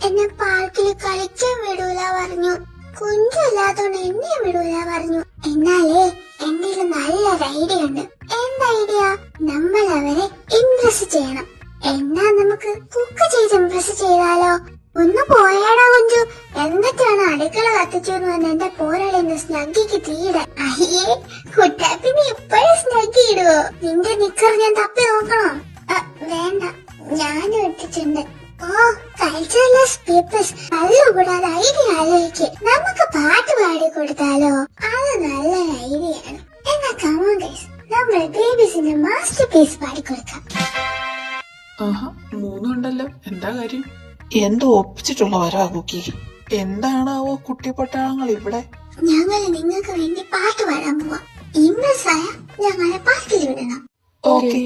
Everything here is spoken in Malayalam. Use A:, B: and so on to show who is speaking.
A: എന്നെ പാർക്കിൽ കളിക്കാൻ വിടൂല പറഞ്ഞു. കുഞ്ചല്ലാത്തോണ്ട് എന്നെ വിടൂല പറഞ്ഞു. എന്നാലേ എന്റെ നല്ലൊരു ഐഡിയ ഉണ്ട്. എന്താ ഐഡിയ? നമ്മൾ അവരെ ഇംപ്രസ് ചെയ്യണം. എന്നാ നമുക്ക് കുക്ക് ചെയ്ത് ഇംപ്രസ് ചെയ്താലോ? ഒന്ന് പോയാടാ കുഞ്ചു. എന്തൊക്കെയാണ് അടുക്കള കത്തിച്ചു എന്ന് പറഞ്ഞ എന്റെ പോരാളിന്ന് സ്നഗ്ഗിക്ക് തീയിടാൻ. അയ്യേ കുട്ടാപ്പിന് ഇപ്പോഴും സ്നഗ്ഗി ഇടുവോ? നിന്റെ നിക്കർ ഞാൻ തപ്പി നോക്കണോ? വേണ്ട, ഞാനും ഇട്ടിട്ടുണ്ട്. ഓ, കൾച്ചറലെസ് പീപ്പിൾസ് തല്ലുകൂടാതെ ഐഡിയ ആലോചിക്ക്. നമുക്ക് പാട്ട് പാടി കൊടുത്താലോ? അത് നല്ലൊരു ഐഡിയ ആണ്. എന്നാ കമോൺ ഗൈസ്, നമ്മൾ ബേബീസിന്റെ മാസ്റ്റർ പീസ് പാടിക്കൊടുക്കാം.
B: ആഹാ, മൂന്നുണ്ടല്ലോ. എന്താ കാര്യം? എന്തോ ഒപ്പിച്ചിട്ടുള്ളവരാ കുക്കി. എന്താണാവോ കുട്ടി പട്ടാളങ്ങൾ ഇവിടെ?
A: ഞങ്ങൾ നിങ്ങൾക്ക് വേണ്ടി പാട്ട് പാടാൻ പോവാം. ഇംപ്രസ് ആയ ഞങ്ങളെ പാർക്കിൽ വിടണം.
B: ഓക്കെ.